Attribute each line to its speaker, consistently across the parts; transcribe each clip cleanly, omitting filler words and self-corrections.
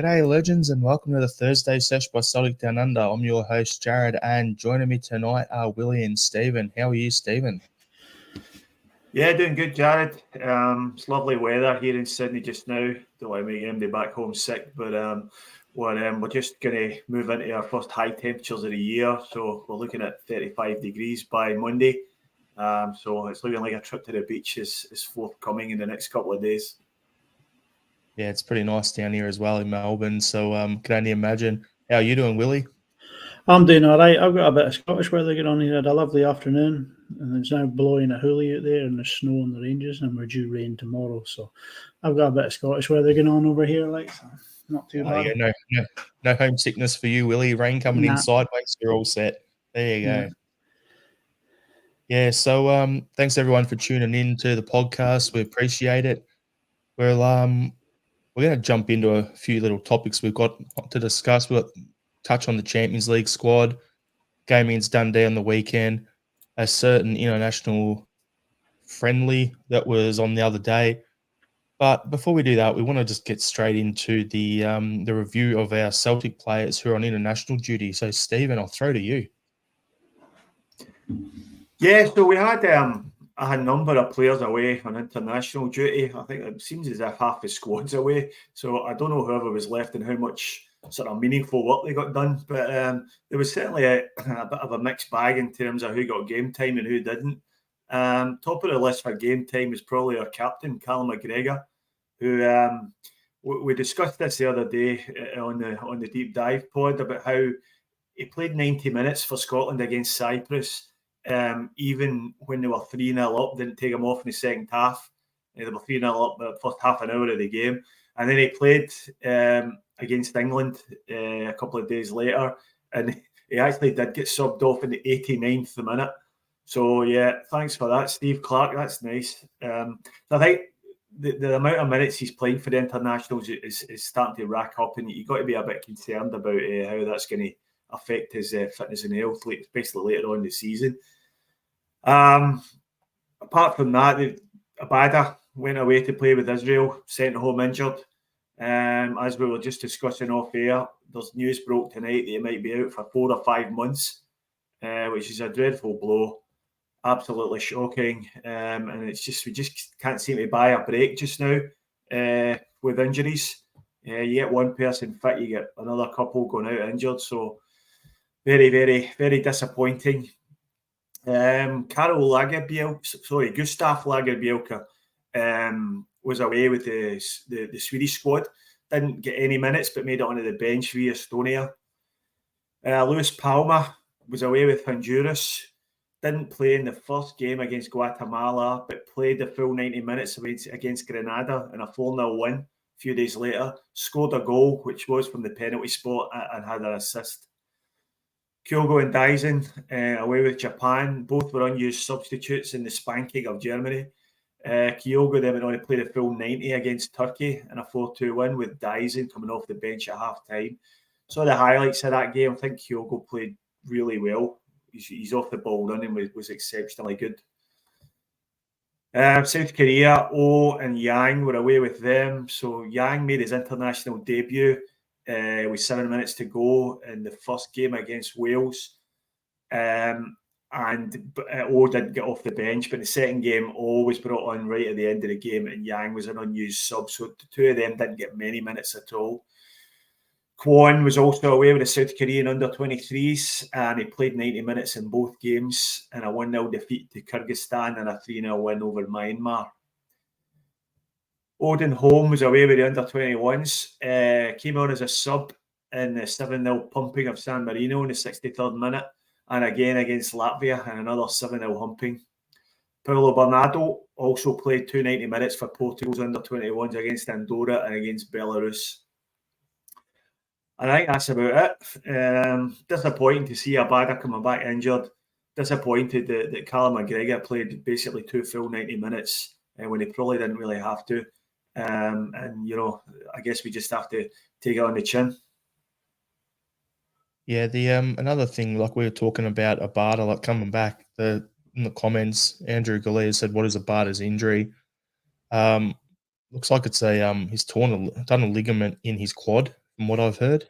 Speaker 1: G'day, legends, and welcome to the Thursday Sesh by Celtic Down Under. I'm your host, Jared, and joining me tonight are Willie and Stephen. How are you, Stephen?
Speaker 2: Yeah, doing good, Jared. It's lovely weather here in Sydney just now. Don't want to make MD back home sick, but we're just going to move into our first high temperatures of the year. So we're looking at 35 degrees by Monday. So it's looking like a trip to the beach is forthcoming in the next couple of days.
Speaker 1: Yeah, it's pretty nice down here as well in Melbourne. So can only imagine. How are you doing, Willie?
Speaker 3: I'm doing all right. I've got a bit of Scottish weather going on here. Had a lovely afternoon, and it's now blowing a hoolie out there, and there's snow on the ranges, and we're due rain tomorrow. So I've got a bit of Scottish weather going on over here, like so not too bad.
Speaker 1: Yeah, no homesickness for you, Willie. Rain coming in sideways, you're all set. There you go. Yeah, so thanks everyone for tuning in to the podcast. We appreciate it. We're going to jump into a few little topics we've got to discuss. We'll touch on the Champions League squad, game against Dundee on the weekend, a certain international friendly that was on the other day. But before we do that, we want to just get straight into the review of our Celtic players who are on international duty. So, Stephen, I'll throw to you.
Speaker 2: Yeah, so we had a number of players away on international duty. I think it seems as if half the squad's away. So I don't know whoever was left and how much sort of meaningful work they got done. But there was certainly a bit of a mixed bag in terms of who got game time and who didn't. Top of the list for game time is probably our captain, Callum McGregor, who we discussed this the other day on the deep dive pod about how he played 90 minutes for Scotland against Cyprus. Even when they were 3-0 up, didn't take him off in the second half. They were 3-0 up the first half an hour of the game. And then he played against England a couple of days later, and he actually did get subbed off in the 89th minute. So, yeah, thanks for that, Steve Clark. That's nice. So I think the amount of minutes he's playing for the internationals is starting to rack up, and you've got to be a bit concerned about how that's going to affect his fitness and health, especially later on in the season. Apart from that, Abada went away to play with Israel, sent home injured. As we were just discussing off air, there's news broke tonight that he might be out for 4 or 5 months, which is a dreadful blow. Absolutely shocking. And it's just, we just can't seem to buy a break just now with injuries. You get one person fit, you get another couple going out injured. So very, very, very disappointing. Gustav Lagerbielke was away with the Swedish squad. Didn't get any minutes, but made it onto the bench via Estonia. Luis Palma was away with Honduras. Didn't play in the first game against Guatemala, but played the full 90 minutes against Grenada in a 4-0 win a few days later. Scored a goal, which was from the penalty spot, and had an assist. Kyogo and Dyson away with Japan. Both were unused substitutes in the spanking of Germany. Kyogo then went on to play the full 90 against Turkey in a 4-2 win, with Dyson coming off the bench at half-time. So the highlights of that game, I think Kyogo played really well. He's off the ball running, was exceptionally good. South Korea, Oh and Yang were away with them. So Yang made his international debut with 7 minutes to go in the first game against Wales. And O didn't get off the bench, but in the second game, O was brought on right at the end of the game, and Yang was an unused sub. So the two of them didn't get many minutes at all. Kwon was also away with the South Korean under-23s, and he played 90 minutes in both games in a 1-0 defeat to Kyrgyzstan and a 3-0 win over Myanmar. Odin Holm was away with the under-21s, came on as a sub in the 7-0 pumping of San Marino in the 63rd minute, and again against Latvia in another 7-0 humping. Paulo Bernardo also played 290 minutes for Portugal's under-21s against Andorra and against Belarus. I think that's about it. Disappointing to see Abada coming back injured. Disappointed that Callum McGregor played basically 2 full 90 minutes when he probably didn't really have to. And, you know, I guess we just have to take it on the chin.
Speaker 1: Yeah, the another thing, like we were talking about Abada, like coming back, in the comments, Andrew Galea said, "What is Abada's injury?" Looks like it's he's done a ligament in his quad, from from what I've heard.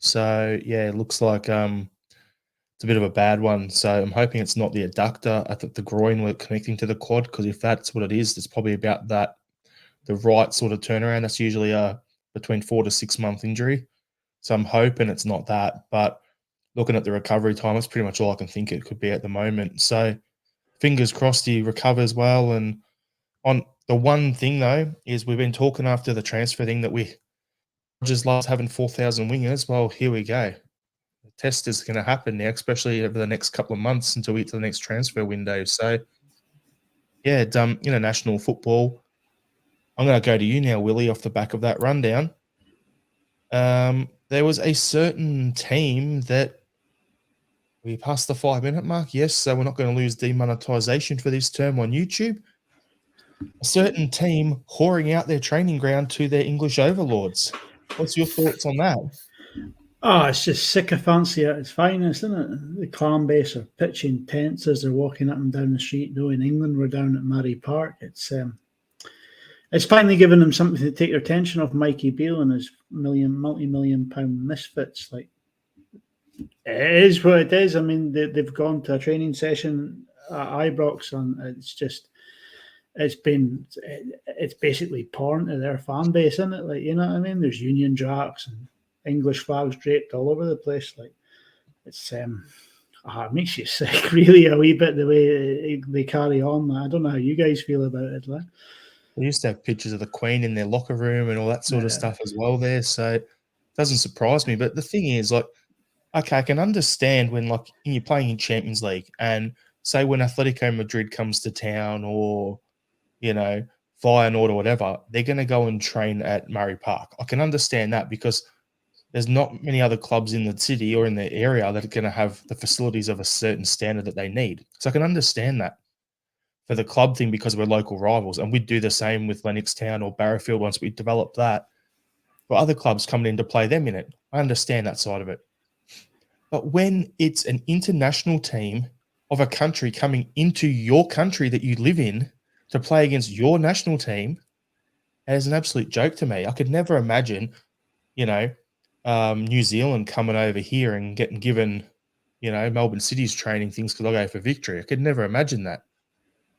Speaker 1: So yeah, it looks like it's a bit of a bad one. So I'm hoping it's not the adductor. I think the groin were connecting to the quad, because if that's what it is, it's probably about that the right sort of turnaround. That's usually a between 4 to 6 month injury. So I'm hoping it's not that. But looking at the recovery time, that's pretty much all I can think it could be at the moment. So fingers crossed he recovers well. And on the one thing though is we've been talking after the transfer thing that we just loves having 4,000 wingers. Well, here we go. The test is going to happen now, especially over the next couple of months until we get to the next transfer window. So yeah, international football. I'm going to go to you now, Willie, off the back of that rundown. There was a certain team that we passed the 5-minute mark. Yes, so we're not going to lose demonetization for this term on YouTube. A certain team whoring out their training ground to their English overlords. What's your thoughts on that?
Speaker 3: Oh, it's just sycophancy at its finest, isn't it? The clan base are pitching tents as they're walking up and down the street. Though in England, we're down at Murray Park. It's finally given them something to take their attention off Mikey Beale and his multi-million-pound misfits. Like, it is what it is. I mean, they've gone to a training session at Ibrox, and it's basically porn to their fan base, isn't it? Like, you know what I mean? There's Union Jacks and English flags draped all over the place. Like, it's it makes you sick, really, a wee bit the way they carry on. I don't know how you guys feel about it, like.
Speaker 1: They used to have pictures of the Queen in their locker room and all that sort of stuff as well there. So it doesn't surprise me. But the thing is, like, okay, I can understand when, like, you're playing in Champions League and say when Atletico Madrid comes to town or, you know, Feyenoord or whatever, they're going to go and train at Murray Park. I can understand that because there's not many other clubs in the city or in the area that are going to have the facilities of a certain standard that they need. So I can understand that for the club thing because we're local rivals, and we'd do the same with Lennoxtown or Barrowfield once we develop that. For other clubs coming in to play them in it, I understand that side of it. But when it's an international team of a country coming into your country that you live in to play against your national team, it is an absolute joke to me. I could never imagine, you know, New Zealand coming over here and getting given, you know, Melbourne City's training things because I'll go for victory. I could never imagine that.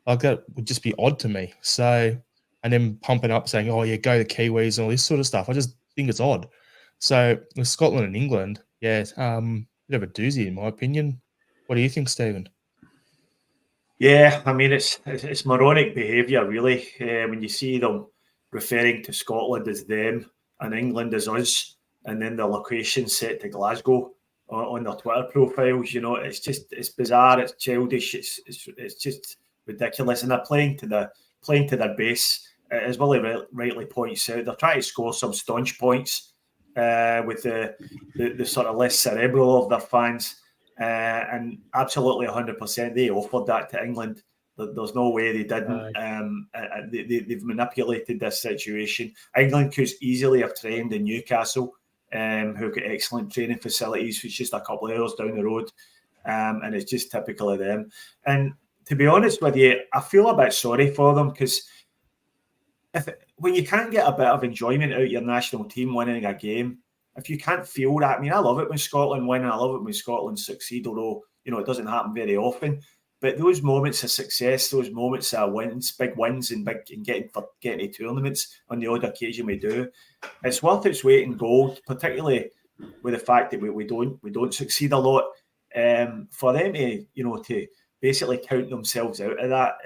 Speaker 1: Like, that would just be odd to me. So, and then pumping up saying, oh, yeah, go the Kiwis and all this sort of stuff. I just think it's odd. So with Scotland and England, yeah, bit of a doozy in my opinion. What do you think, Stephen?
Speaker 2: Yeah, I mean, it's moronic behaviour, really, when you see them referring to Scotland as them and England as us, and then the location set to Glasgow on their Twitter profiles. You know, it's bizarre, it's childish, it's just ridiculous, and they're playing to their base, as Willie rightly points out. They're trying to score some staunch points with the sort of less cerebral of their fans, and absolutely 100% they offered that to England. There's no way they didn't. They've manipulated this situation. England could easily have trained in Newcastle, who've got excellent training facilities. It's just a couple of hours down the road, and it's just typical of them. And to be honest with you, I feel a bit sorry for them because when you can't get a bit of enjoyment out of your national team winning a game, if you can't feel that, I mean, I love it when Scotland win, and I love it when Scotland succeed, although, you know, it doesn't happen very often. But those moments of success, those moments of wins, big wins, and getting to tournaments on the odd occasion we do, it's worth its weight in gold, particularly with the fact that we don't succeed a lot. For them to, you know, to basically count themselves out of that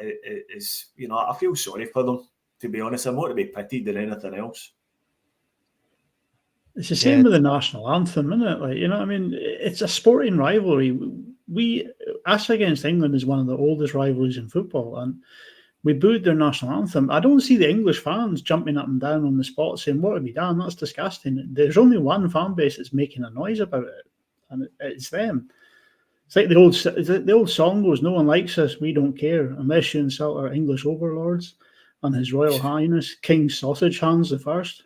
Speaker 2: is, you know, I feel sorry for them, to be honest. I'm more to be pitied than anything else.
Speaker 3: It's the same with the national anthem, isn't it? Like, you know what I mean? It's a sporting rivalry. Us against England is one of the oldest rivalries in football, and we booed their national anthem. I don't see the English fans jumping up and down on the spot saying, what have we done? That's disgusting. There's only one fan base that's making a noise about it, and it's them. It's like the old song goes, no one likes us, we don't care, unless you insult our English overlords and His Royal Highness, King Sausage Hands the First.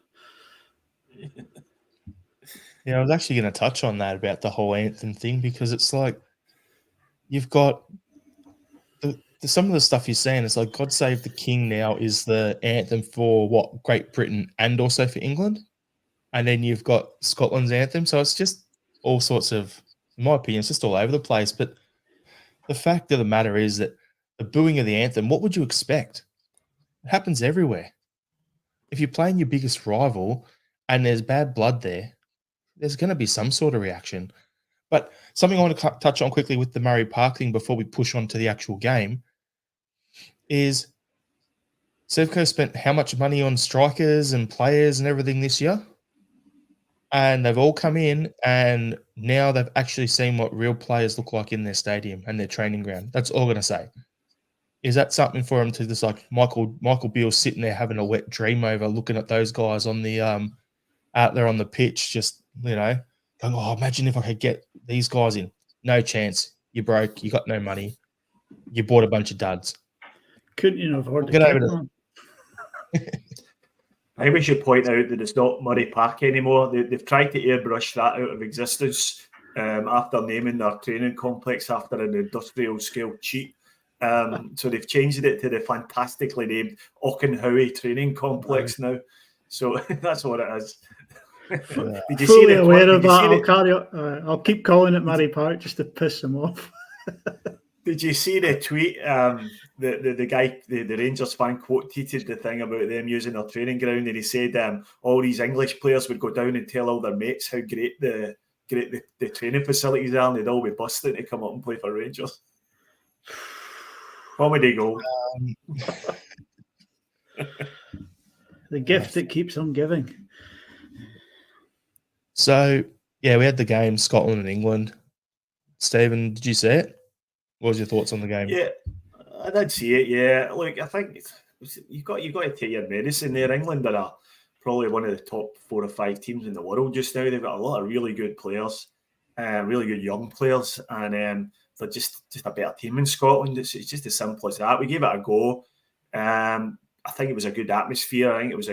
Speaker 1: Yeah, I was actually going to touch on that about the whole anthem thing, because it's like you've got some of the stuff you're saying. It's like God Save the King now is the anthem for what, Great Britain and also for England. and then you've got Scotland's anthem. So it's just all sorts of, in my opinion, it's just all over the place. But the fact of the matter is that the booing of the anthem, what would you expect? It happens everywhere. If you're playing your biggest rival and there's bad blood there, there's going to be some sort of reaction. But something I want to touch on quickly with the Murray Park thing before we push on to the actual game is Sevco spent how much money on strikers and players and everything this year? And they've all come in and now they've actually seen what real players look like in their stadium and their training ground. That's all I'm going to say. Is that something for them to just like Michael Beale's sitting there having a wet dream over looking at those guys on the out there on the pitch, just, you know, going, oh, imagine if I could get these guys in. No chance. You're broke. You got no money. You bought a bunch of duds.
Speaker 3: Couldn't afford to
Speaker 1: get over
Speaker 3: them.
Speaker 2: I think we should point out that it's not Murray Park anymore. They've tried to airbrush that out of existence after naming their training complex after an industrial scale cheat. So they've changed it to the fantastically named Auchenhowie Training Complex now. So that's what it is.
Speaker 3: Did you fully see aware of that. I'll keep calling it Murray Park just to piss them off.
Speaker 2: Did you see the tweet? The guy, the Rangers fan, tweeted the thing about them using their training ground, and he said all these English players would go down and tell all their mates how great the training facilities are, and they'd all be busting to come up and play for Rangers. Comedy gold.
Speaker 3: The gift that keeps on giving.
Speaker 1: So, yeah, we had the game, Scotland and England. Stephen, did you see it? What was your thoughts on the game?
Speaker 2: Yeah, I did see it, yeah. Look, I think you've got to take your medicine there. England are probably one of the top 4 or 5 teams in the world just now. They've got a lot of really good players, really good young players, and they're just a better team in Scotland. It's just as simple as that. We gave it a go. I think it was a good atmosphere. I think it was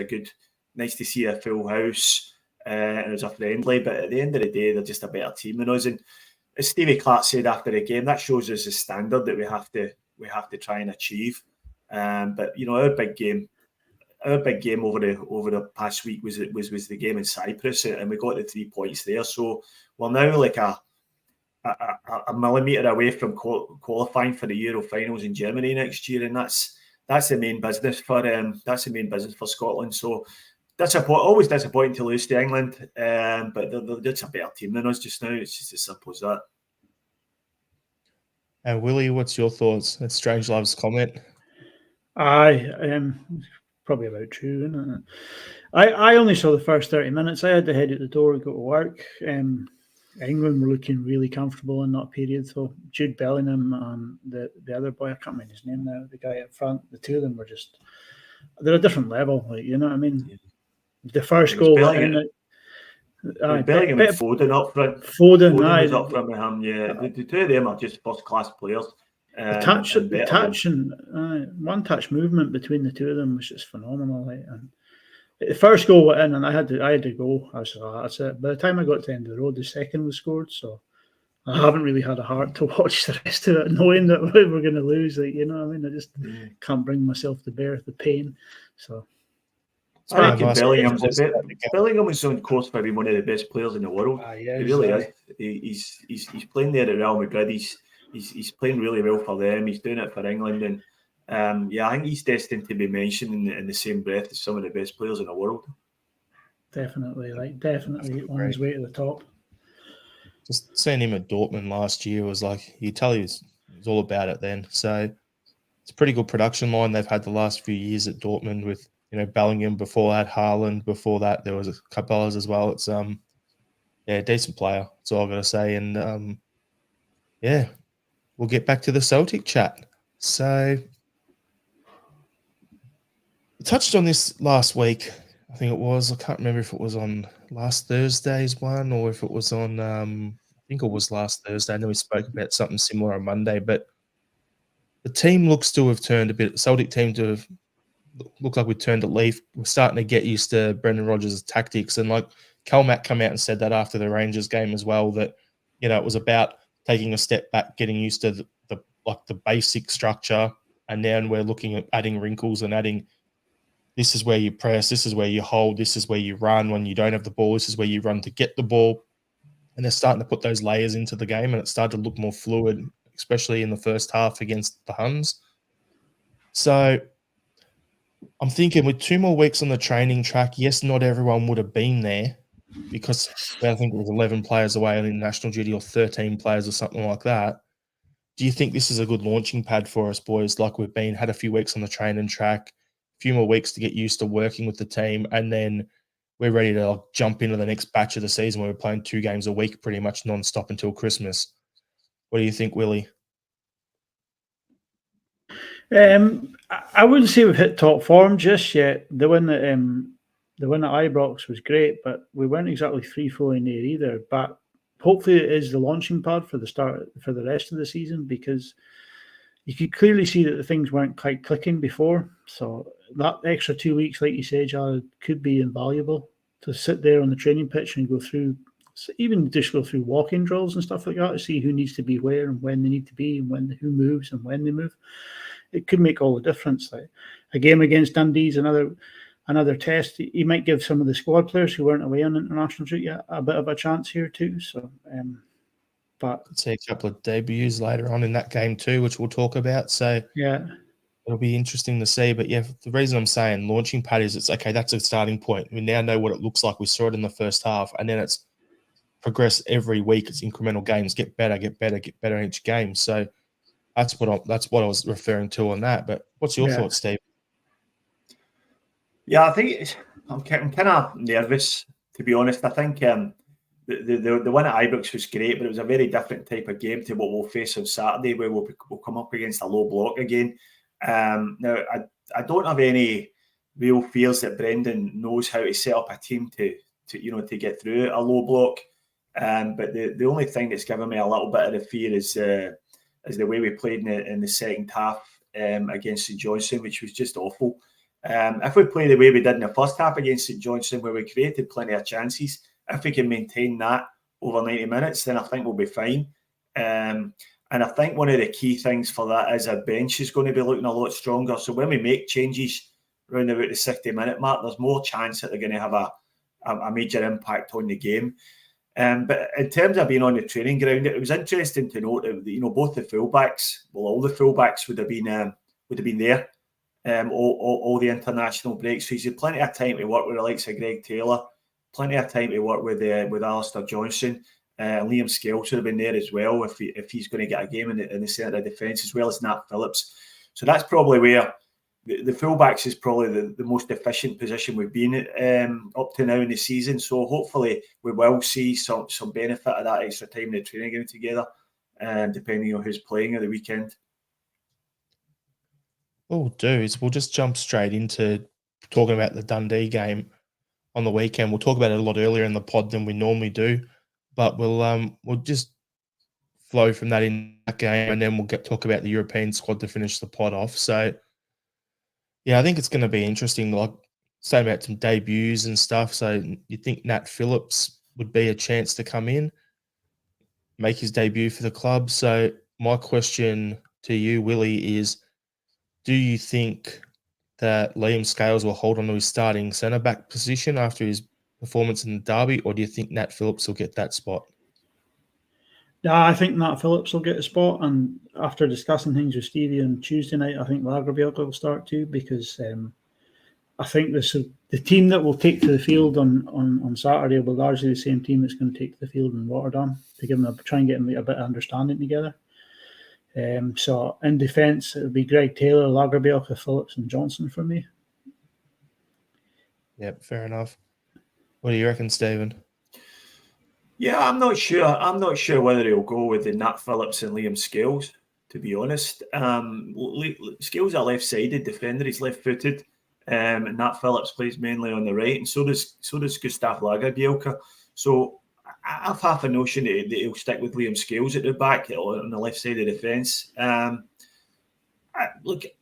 Speaker 2: nice to see a full house, and it was a friendly. But at the end of the day, they're just a better team than us. And as Stevie Clark said after the game, that shows us the standard that we have to try and achieve. But you know, our big game over the past week was the game in Cyprus, and we got the 3 points there. So we're now like a millimetre away from qualifying for the Euro finals in Germany next year, and that's the main business for Scotland. So always disappointing to lose to England, but they're just a better team than us just now. It's just as simple as that.
Speaker 1: And Willie, what's your thoughts? That's Strangelove's comment.
Speaker 3: Probably about true, isn't it? I only saw the first 30 minutes. I had to head out the door and go to work. England were looking really comfortable in that period. So Jude Bellingham and the other boy, I can't remember his name now, the guy up front, the two of them were they're a different level. Like, you know what I mean? Yeah. The first goal.
Speaker 2: Bellingham and Foden up front.
Speaker 3: Foden
Speaker 2: was up front with him. Yeah, the two of them are just first-class players.
Speaker 3: The touch and one-touch movement between the two of them was just phenomenal. Like, and the first goal went in, and I had to go. I was like, that's it. By the time I got to the end of the road, the second was scored. So I haven't really had a heart to watch the rest of it, knowing that we're going to lose. Like, you know what I mean? I just can't bring myself to bear the pain. So.
Speaker 2: I think Bellingham was on course for being one of the best players in the world. He really is. He's playing there at Real Madrid. He's playing really well for them. He's doing it for England, and I think he's destined to be mentioned in the same breath as some of the best players in the world.
Speaker 3: Definitely on his way to the top.
Speaker 1: Just seeing him at Dortmund last year was like, you tell he was all about it then. So it's a pretty good production line they've had the last few years at Dortmund with, you know, Bellingham, before that Haaland, before that there was a couple others as well. It's decent player. That's all I've got to say. And we'll get back to the Celtic chat. So I touched on this last week. I think it was. I can't remember if it was on last Thursday's one or if it was on. I think it was last Thursday. I know we spoke about something similar on Monday, but the team looks to have turned a bit. The Celtic team to have looked like we turned a leaf. We're starting to get used to Brendan Rodgers' tactics, and like Calmac come out and said that after the Rangers game as well, that, you know, it was about taking a step back, getting used to the basic structure, and then we're looking at adding wrinkles and adding this is where you press, this is where you hold, this is where you run when you don't have the ball, this is where you run to get the ball. And they're starting to put those layers into the game, and it started to look more fluid, especially in the first half against the Huns. So I'm thinking with 2 more weeks on the training track, yes, not everyone would have been there because I think it was 11 players away on international duty or 13 players or something like that. Do you think this is a good launching pad for us, boys? Like we've had a few weeks on the training track, a few more weeks to get used to working with the team, and then we're ready to jump into the next batch of the season where we're playing 2 games a week pretty much non-stop until Christmas. What do you think, Willie?
Speaker 3: I wouldn't say we've hit top form just yet. The win at Ibrox was great, but we weren't exactly free flowing there either. But hopefully, it is the launching pad for the rest of the season, because you could clearly see that the things weren't quite clicking before. So that extra 2 weeks, like you said, Jared, could be invaluable to sit there on the training pitch and go through, even just go through walking drills and stuff like that to see who needs to be where and when they need to be and who moves and when they move. It could make all the difference. Like a game against Dundee is another test. He might give some of the squad players who weren't away on international duty a bit of a chance here too. So, but
Speaker 1: I'd see a couple of debuts later on in that game too, which we'll talk about. So
Speaker 3: yeah,
Speaker 1: it'll be interesting to see. But yeah, the reason I'm saying launching pad is it's okay. That's a starting point. We now know what it looks like. We saw it in the first half, and then it's progress every week. It's incremental games. Get better in each game. So that's what I was referring to on that. But what's your thoughts, Steve?
Speaker 2: Yeah, I think I'm kind of nervous, to be honest. I think the win at Ibrox was great, but it was a very different type of game to what we'll face on Saturday, where we'll come up against a low block again. Now, I don't have any real fears that Brendan knows how to set up a team to get through a low block. But the only thing that's given me a little bit of the fear is the way we played in the second half against St Johnstone, which was just awful. If we play the way we did in the first half against St Johnstone, where we created plenty of chances, if we can maintain that over 90 minutes, then I think we'll be fine. And I think one of the key things for that is our bench is going to be looking a lot stronger. So when we make changes around about the 60-minute mark, there's more chance that they're going to have a major impact on the game. But in terms of being on the training ground, it was interesting to note that both the fullbacks, all the fullbacks would have been there. All the international breaks. So he's had plenty of time to work with the likes of Greg Taylor, plenty of time to work with Alistair Johnson. Liam Scales would have been there as well if he's going to get a game in the centre of defence, as well as Nat Phillips. So that's probably where the fullbacks is probably the most efficient position we've been up to now in the season. So hopefully we will see some benefit of that extra time in the training ground together, depending on who's playing at the weekend.
Speaker 1: What we'll do is we'll just jump straight into talking about the Dundee game on the weekend. We'll talk about it a lot earlier in the pod than we normally do, but we'll just flow from that in that game, and then we'll talk about the European squad to finish the pod off. So, yeah, I think it's going to be interesting. Like saying about some debuts and stuff. So you think Nat Phillips would be a chance to come in, make his debut for the club? So my question to you, Willie, is: do you think that Liam Scales will hold on to his starting centre-back position after his performance in the derby, or do you think Nat Phillips will get that spot?
Speaker 3: Yeah, I think Nat Phillips will get a spot, and after discussing things with Stevie on Tuesday night, I think Lagerbielke will start too, because I think the team that will take to the field on Saturday will be largely the same team that's going to take to the field in Rotterdam to try and get them a bit of understanding together. So in defence, it would be Greg Taylor, Lagerbielke, Phillips, and Johnson for me.
Speaker 1: Yep, fair enough. What do you reckon, Stephen?
Speaker 2: Yeah, I'm not sure. I'm not sure whether he'll go with the Nat Phillips and Liam Scales, to be honest. Scales are left-sided defender. He's left-footed. And Nat Phillips plays mainly on the right, and so does Gustav Lagerbielke. So I've half a notion that he'll stick with Liam Scales at the back on the left side of the defence. I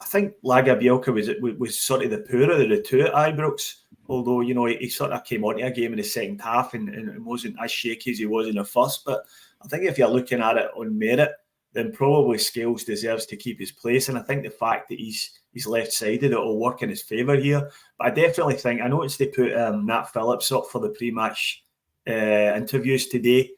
Speaker 2: think Lagerbielke was sort of the poorer of the two at Ibrox, although he sort of came onto a game in the second half and wasn't as shaky as he was in the first. But I think if you're looking at it on merit, then probably Scales deserves to keep his place. And I think the fact that he's left-sided, it'll work in his favour here. But I definitely think, I noticed they put Nat Phillips up for the pre-match interviews today.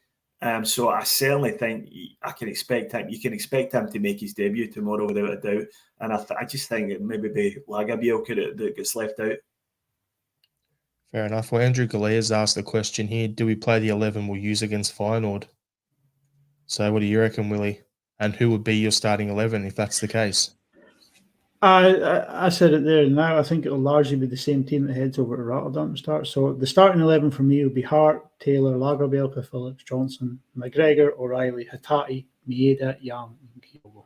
Speaker 2: So I certainly think I can expect him. You can expect him to make his debut tomorrow without a doubt. And I just think it maybe be Lagerbielke that gets left out.
Speaker 1: Fair enough. Well, Andrew Galea has asked the question here: do we play the 11 we'll use against Feyenoord? So, what do you reckon, Willie? And who would be your starting 11 if that's the case?
Speaker 3: I said it there and now. I think it'll largely be the same team that heads over to Rotterdam to start. So the starting 11 for me would be Hart, Taylor, Lagerbielke, Phillips, Johnson, McGregor, O'Reilly, Hatate, Maeda, Young, and Kyogo.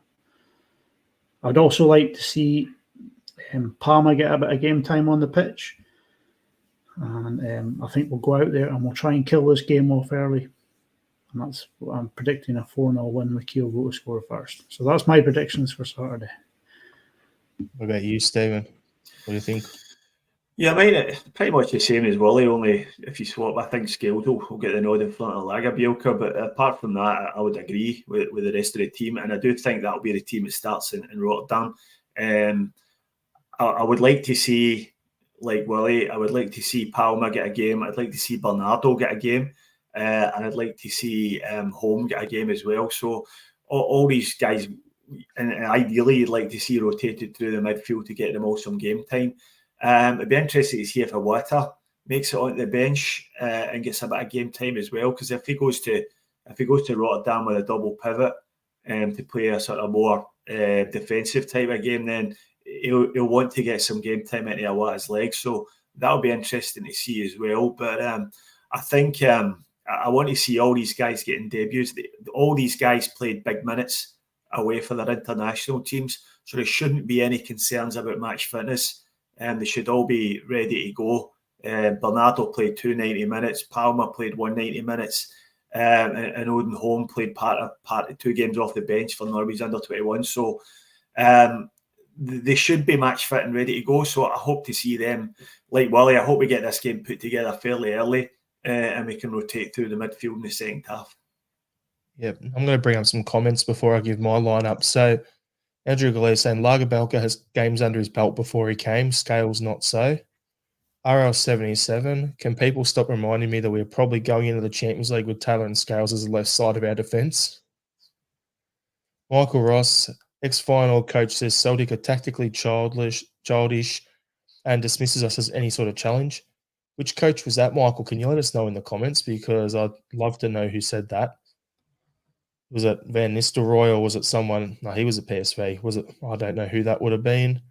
Speaker 3: I'd also like to see Palmer get a bit of game time on the pitch. And I think we'll go out there and we'll try and kill this game off early. And that's what I'm predicting, a 4-0 win with Kyogo to score first. So that's my predictions for Saturday.
Speaker 1: What about you, Stephen? What do you think?
Speaker 2: Yeah, mine pretty much the same as Willie, only if you swap, I think Scales will get the nod in front of Lagerbielke. But apart from that, I would agree with the rest of the team. And I do think that'll be the team that starts in Rotterdam. I would like to see, like Willie, I would like to see Palmer get a game. I'd like to see Bernardo get a game. And I'd like to see Holm get a game as well. So all these guys, and ideally you'd like to see rotated through the midfield to get them all some game time. It'd be interesting to see if Iwata makes it onto the bench and gets a bit of game time as well. Because if he goes to Rotterdam with a double pivot to play a sort of more defensive type of game, then he'll want to get some game time into Iwata's legs. So that'll be interesting to see as well. But I think I want to see all these guys getting debuts. All these guys played big minutes away for their international teams, so there shouldn't be any concerns about match fitness, and they should all be ready to go. Bernardo played 290 minutes, Palmer played 190 minutes, and Odin Holm played part of 2 games off the bench for Norway's under-21. So they should be match fit and ready to go. So I hope to see them, like Willie, I hope we get this game put together fairly early and we can rotate through the midfield in the second half.
Speaker 1: Yep, I'm going to bring up some comments before I give my lineup. So, Andrew Galea saying Lagerbielke has games under his belt before he came. Scales not so. RL77, can people stop reminding me that we're probably going into the Champions League with Taylor and Scales as the left side of our defence? Michael Ross, ex-final coach, says Celtic are tactically childish and dismisses us as any sort of challenge. Which coach was that, Michael? Can you let us know in the comments? Because I'd love to know who said that. Was it Van Nistelrooy or was it someone? No, he was at PSV. Was it? I don't know who that would have been.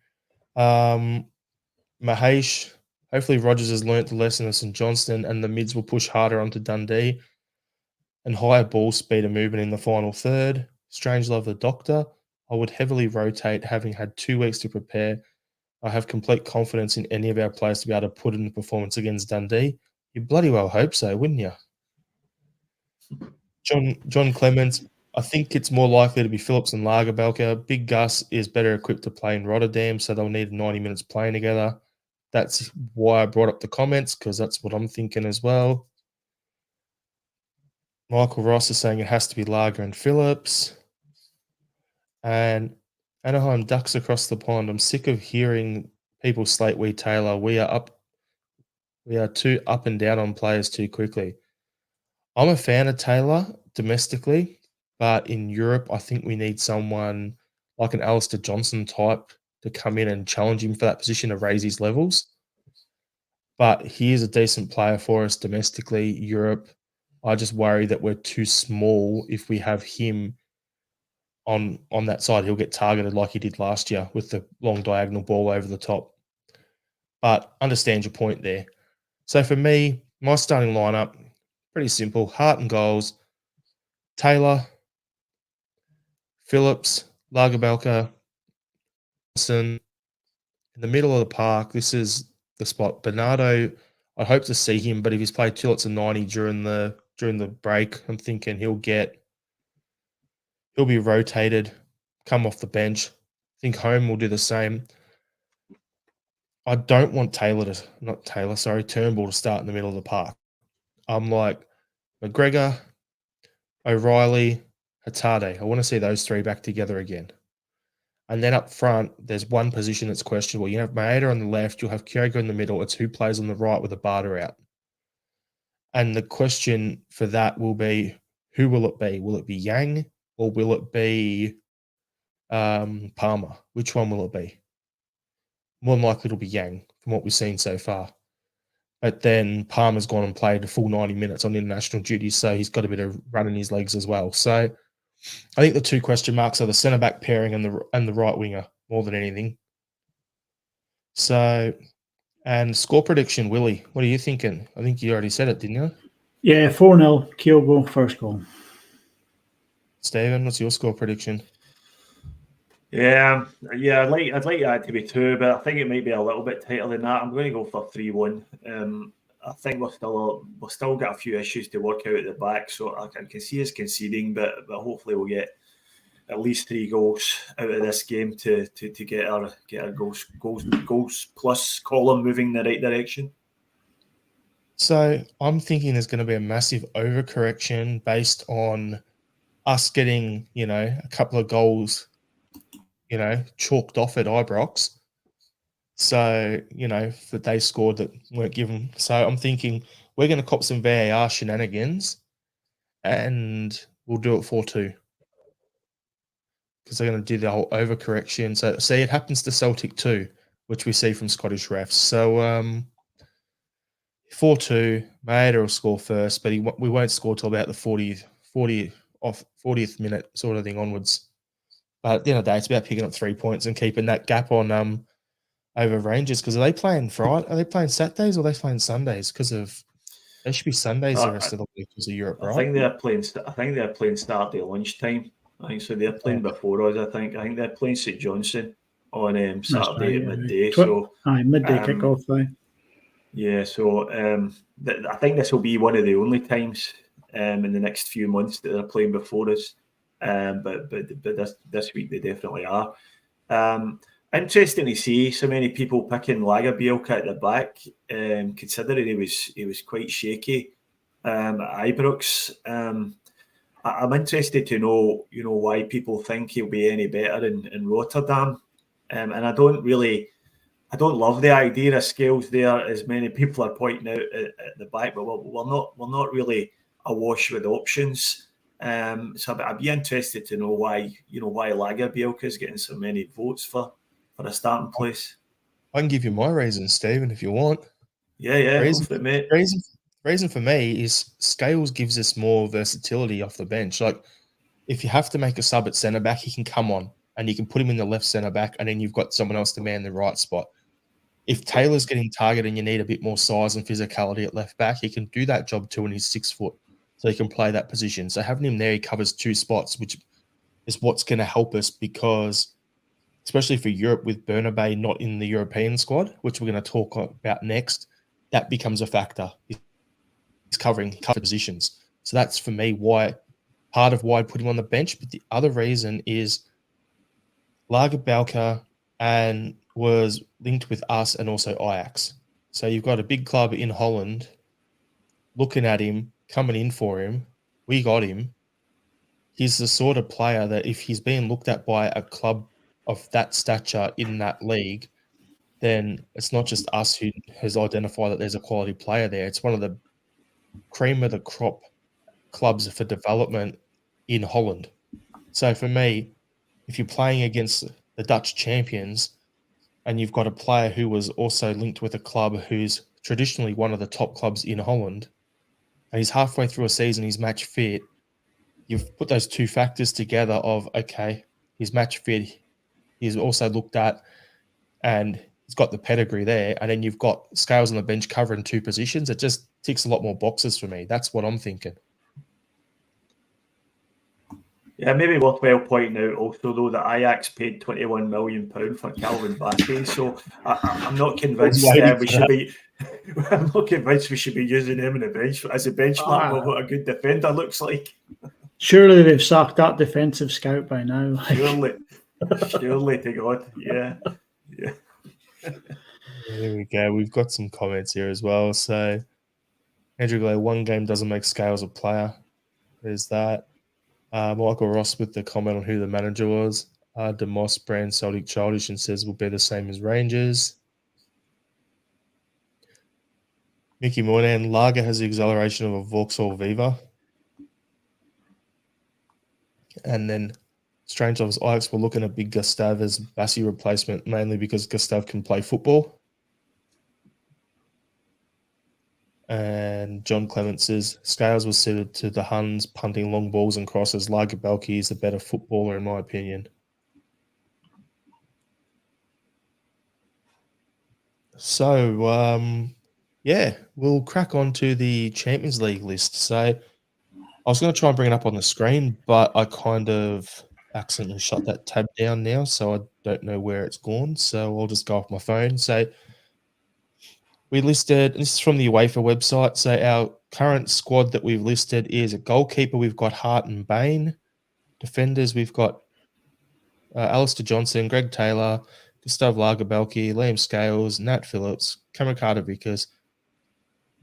Speaker 1: Mahesh, hopefully Rodgers has learnt the lesson of St Johnston and the mids will push harder onto Dundee and higher ball speed and movement in the final third. Strangelove the Doctor, I would heavily rotate, having had 2 weeks to prepare. I have complete confidence in any of our players to be able to put in the performance against Dundee. You bloody well hope so, wouldn't you? John Clements, I think it's more likely to be Phillips and Lagerbielke. Big Gus is better equipped to play in Rotterdam, so they'll need 90 minutes playing together. That's why I brought up the comments, because that's what I'm thinking as well. Michael Ross is saying it has to be Lager and Phillips. And Anaheim Ducks across the pond. I'm sick of hearing people slate Wee Taylor. We are too up and down on players too quickly. I'm a fan of Taylor domestically, but in Europe, I think we need someone like an Alistair Johnson type to come in and challenge him for that position to raise his levels. But he is a decent player for us domestically. Europe, I just worry that we're too small. If we have him on that side, he'll get targeted like he did last year with the long diagonal ball over the top. But understand your point there. So for me, my starting lineup, pretty simple. Hart and goals. Taylor, Phillips, Lagerbielke, Johnson. In the middle of the park, this is the spot. Bernardo, I hope to see him, but if he's played till it's a 90 during the break, I'm thinking he'll be rotated, come off the bench. I think Holm will do the same. I don't want Turnbull to start in the middle of the park. I'm like McGregor, O'Reilly, Hatade. I want to see those three back together again. And then up front, there's one position that's questionable. You have Maeda on the left, you'll have Kyogo in the middle. It's who plays on the right with Abada out. And the question for that will be, who will it be? Will it be Yang or will it be Palmer? Which one will it be? More than likely it'll be Yang from what we've seen so far. But then Palmer's gone and played a full 90 minutes on international duty, so he's got a bit of run in his legs as well. So I think the two question marks are the centre-back pairing and the right winger more than anything. So, and score prediction, Willie, what are you thinking? I think you already said it, didn't you?
Speaker 3: Yeah, 4-0, Kyogo, first goal.
Speaker 1: Stephen, what's your score prediction?
Speaker 2: Yeah, I'd like that to be 2, but I think it might be a little bit tighter than that. I'm going to go for 3-1. I think we've still got a few issues to work out at the back, so I can see us conceding, but hopefully we'll get at least 3 goals out of this game to get our goals plus column moving in the right direction.
Speaker 1: So I'm thinking there's going to be a massive overcorrection based on us getting, a couple of goals, chalked off at Ibrox. So, that they scored that weren't given. So I'm thinking we're going to cop some VAR shenanigans and we'll do it 4-2. Because they're going to do the whole overcorrection. So, see, it happens to Celtic too, which we see from Scottish refs. So, 4-2, Maeda will score first, but we won't score till about the 40th minute sort of thing onwards. But at the end of the day, it's about picking up 3 points and keeping that gap on over Rangers. Because are they playing Friday? Are they playing Saturdays or are they playing Sundays? Because they should be Sundays the rest of the week because of Europe, right?
Speaker 2: I think they're playing Saturday lunchtime. I think so. They're playing before us. I think they're playing St Johnstone on Saturday at midday.
Speaker 3: Midday kickoff.
Speaker 2: Yeah, so I think this will be one of the only times in the next few months that they're playing before us. But this week they definitely are. Interesting to see so many people picking Lagerbielke at the back, considering he was quite shaky at Ibrox. I'm interested to know, why people think he'll be any better in Rotterdam, and I don't love the idea of Scales there, as many people are pointing out at the back, but we're not really awash with options. So I'd be interested to know why Lagerbielke is getting so many votes for a starting place.
Speaker 1: I can give you my reasons, Stephen, if you want.
Speaker 2: Yeah,
Speaker 1: reason for me is Scales gives us more versatility off the bench. Like, if you have to make a sub at centre back, he can come on and you can put him in the left centre back, and then you've got someone else to man the right spot. If Taylor's getting targeted and you need a bit more size and physicality at left back, he can do that job too, and he's 6 foot, so he can play that position. So having him there, he covers 2 spots, which is what's going to help us, because especially for Europe with Bernabei not in the European squad, which we're going to talk about next, that becomes a factor. He's covering positions. So that's, for me, part of why I put him on the bench. But the other reason is Lagerbielke and was linked with us and also Ajax. So you've got a big club in Holland looking at him, coming in for him. We got him. He's the sort of player that if he's being looked at by a club of that stature in that league, then it's not just us who has identified that there's a quality player there. It's one of the cream of the crop clubs for development in Holland. So for me, if you're playing against the Dutch champions and you've got a player who was also linked with a club who's traditionally one of the top clubs in Holland, and he's halfway through a season, he's match fit, you've put those two factors together of, okay, he's match fit, he's also looked at, and he's got the pedigree there, and then you've got Scales on the bench covering 2 positions. It just ticks a lot more boxes for me. That's what I'm thinking.
Speaker 2: Yeah, maybe worthwhile pointing out also, though, that Ajax paid £21 million for Calvin Bassey, so I'm not convinced we should be. I'm not convinced we should be using him as a benchmark of what a good defender looks like.
Speaker 3: Surely they've sacked that defensive scout by now.
Speaker 2: Surely to God, yeah.
Speaker 1: There we go. We've got some comments here as well. So, Andrew Glay, 1 game doesn't make Scales a player. There's that. Michael Ross with the comment on who the manager was. DeMoss brand Celtic childish and says will be the same as Rangers. Mickey Moynihan, Lager has the acceleration of a Vauxhall Viva. And then Strange Loves Ajax were looking at Big Gustav as Bassi replacement, mainly because Gustav can play football. And John Clement says Scales was suited to the Huns punting long balls and crosses. Lager Belki is a better footballer, in my opinion. So, yeah, we'll crack on to the Champions League list. So I was going to try and bring it up on the screen, but I kind of accidentally shut that tab down now, so I don't know where it's gone. So I'll just go off my phone. So we listed, this is from the UEFA website, so our current squad that we've listed is a goalkeeper. We've got Hart and Bain. Defenders, we've got Alistair Johnson, Greg Taylor, Gustav Lagerbelke, Liam Scales, Nat Phillips, Cameron Carter Vickers.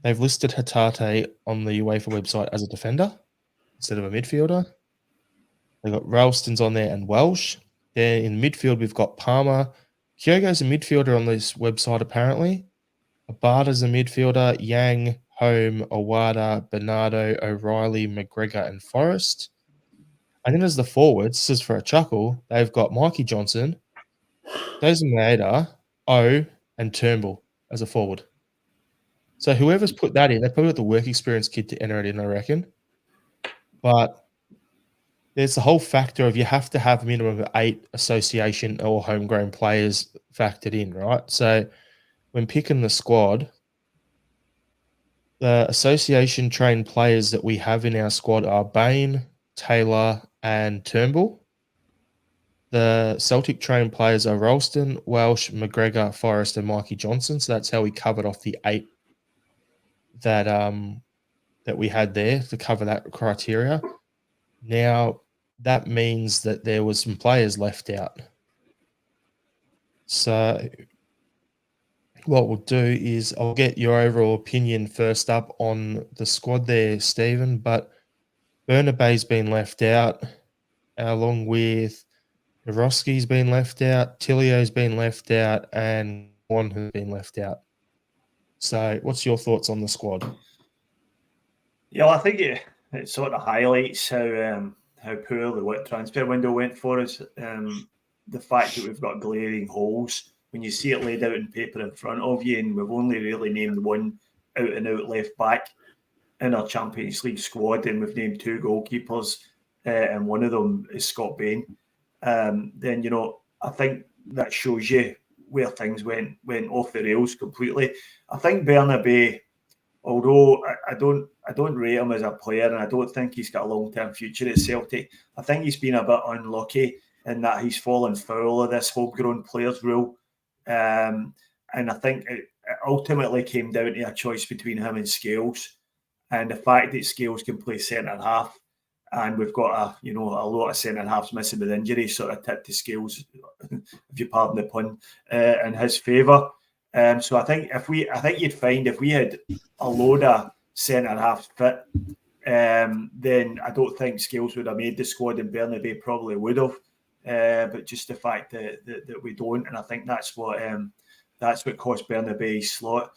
Speaker 1: They've listed Hatate on the UEFA website as a defender instead of a midfielder. They've got Ralston's on there and Welsh. Then in midfield, we've got Palmer. Kyogo's a midfielder on this website, apparently. Abada's a midfielder. Yang, Home, Owada, Bernardo, O'Reilly, McGregor, and Forrest. And then as the forwards, this is for a chuckle, they've got Mikey Johnson, Desmond Maeda, O, and Turnbull as a forward. So whoever's put that in, they've probably got the work experience kid to enter it in, I reckon. But there's the whole factor of you have to have a minimum of 8 association or homegrown players factored in, right? So when picking the squad, the association trained players that we have in our squad are Bain, Taylor, and Turnbull. The Celtic trained players are Ralston, Welsh, McGregor, Forrest, and Mikey Johnson. So that's how we covered off the 8 that we had there to cover that criteria. Now, that means that there was some players left out. So what we'll do is I'll get your overall opinion first up on the squad there, Stephen. But Bernabé's been left out, along with Naroski's been left out, Tilio's been left out, and one has been left out. So what's your thoughts on the squad?
Speaker 2: Yeah, well, I think it sort of highlights how poor the transfer window went for us. The fact that we've got glaring holes when you see it laid out in paper in front of you, and we've only really named one out-and-out left back in our Champions League squad, and we've named 2 goalkeepers, and one of them is Scott Bain. Then I think that shows you where things went off the rails completely. I think Bernabé, although I don't rate him as a player, and I don't think he's got a long-term future at Celtic, I think he's been a bit unlucky in that he's fallen foul of this homegrown players rule. And I think it ultimately came down to a choice between him and Scales. And the fact that Scales can play centre-half, and we've got a lot of centre-halves missing with injuries, sort of tipped to Scales, if you pardon the pun, in his favour. So I think you'd find if we had a load of centre-halves fit, then I don't think Scales would have made the squad, and Bernabé probably would have. But just the fact that we don't, and I think that's what cost Bernabé's slot.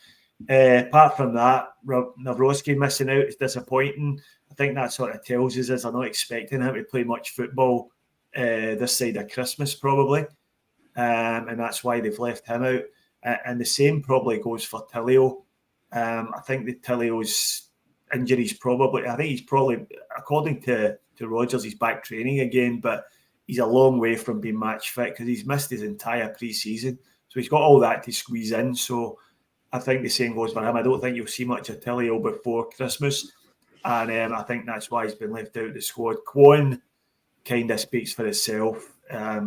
Speaker 2: Apart from that, Nawrocki missing out is disappointing. I think that sort of tells us they're not expecting him to play much football this side of Christmas, probably, and that's why they've left him out. And the same probably goes for Tilio. I think that Tilio's injuries he's probably, according to Rodgers, he's back training again, but he's a long way from being match fit because he's missed his entire pre-season. So he's got all that to squeeze in. So I think the same goes for him. I don't think you'll see much of Tilio before Christmas. And I think that's why he's been left out of the squad. Kwon kind of speaks for himself.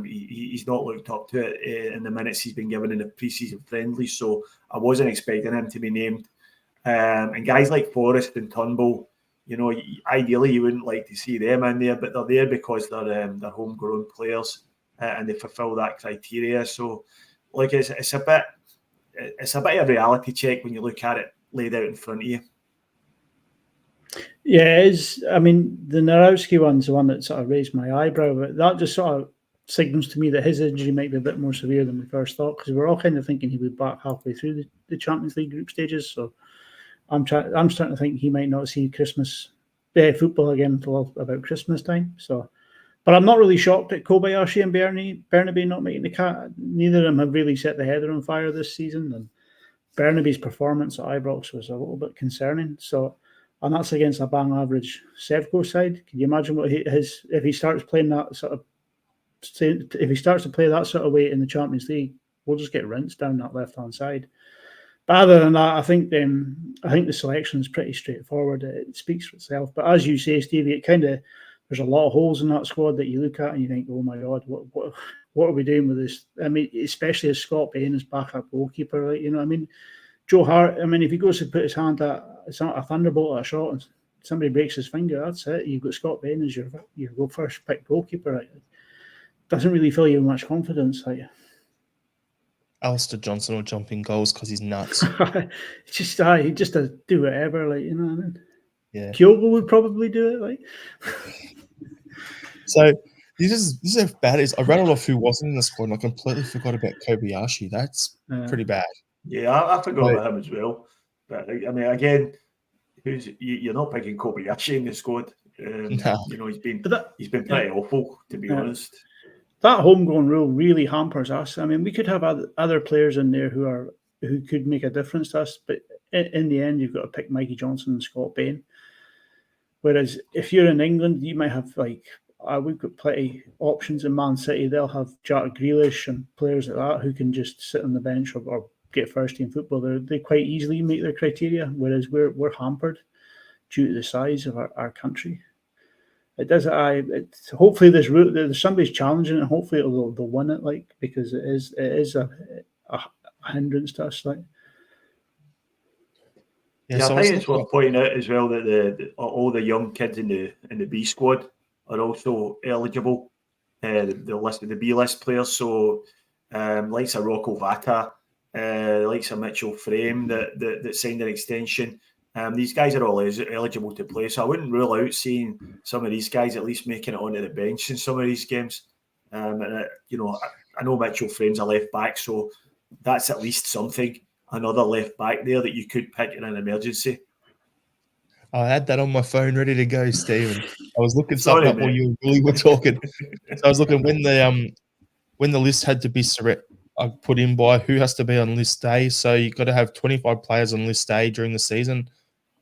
Speaker 2: He's not looked up to it in the minutes he's been given in the pre-season friendly. So I wasn't expecting him to be named. And guys like Forrest and Turnbull, ideally you wouldn't like to see them in there, but they're there because they're homegrown players and they fulfil that criteria. So, like it's a bit of a reality check when you look at it laid out in front of you.
Speaker 3: Yeah, it's. I mean, the Narowski one's the one that sort of raised my eyebrow, but that just sort of signals to me that his injury might be a bit more severe than we first thought, because we're all kind of thinking he would be back halfway through the Champions League group stages. So I'm starting to think he might not see Christmas football again until about Christmas time. So, but I'm not really shocked at Kobayashi and Bernabe not making the cut. Neither of them have really set the header on fire this season, and Bernabe's performance at Ibrox was a little bit concerning. So, and that's against a bang average Sevco side. Can you imagine what his if he starts playing that sort of if he starts to play that sort of way in the Champions League, we'll just get rinsed down that left hand side. But other than that, I think the selection is pretty straightforward. It speaks for itself. But as you say, Stevie, it kind of there's a lot of holes in that squad that you look at and you think, oh my God, what are we doing with this? I mean, especially as Scott Bain is backup goalkeeper, like, you know what I mean? Joe Hart, I mean, if he goes to put his hand at it's not a thunderbolt at a shot and somebody breaks his finger, that's it. You've got Scott Bain as your first pick goalkeeper. Right? Doesn't really fill you with much confidence, like.
Speaker 1: Alistair Johnson will jump in goals because he's nuts.
Speaker 3: He just does do whatever, like, you know what I mean?
Speaker 1: Yeah.
Speaker 3: Kyogo would probably do it, like.
Speaker 1: So this is how bad it is. I rattled off who wasn't in the squad and I completely forgot about Kobayashi. That's pretty bad.
Speaker 2: Yeah, I forgot about him as well. But I mean, again, you're not picking Kobayashi in the squad.
Speaker 1: No.
Speaker 2: You know, he's been pretty awful, to be honest.
Speaker 3: That homegrown rule really hampers us. I mean, we could have other players in there who could make a difference to us, but in the end, you've got to pick Mikey Johnson and Scott Bain. Whereas if you're in England, you might have we've got plenty options in Man City. They'll have Jack Grealish and players like that who can just sit on the bench or get first team football. They quite easily meet their criteria, whereas we're hampered due to the size of our country. It does. Hopefully there's somebody's challenging it, and hopefully they'll win it, like, because it is a hindrance to us, like.
Speaker 2: Yeah, so I think it's worth pointing out as well that all the young kids in the B squad are also eligible. The B list players, so likes of Rocco Vata, likes of Mitchell Frame that signed an extension. These guys are all eligible to play, so I wouldn't rule out seeing some of these guys at least making it onto the bench in some of these games. And you know, I know Mitchell Frame's a left back, so that's at least something. Another left back there that you could pick in an emergency.
Speaker 1: I had that on my phone ready to go, Stephen. I was looking something up while you and Billy were talking. So I was looking when the list had to be put in by who has to be on list A. So you've got to have 25 players on list A during the season,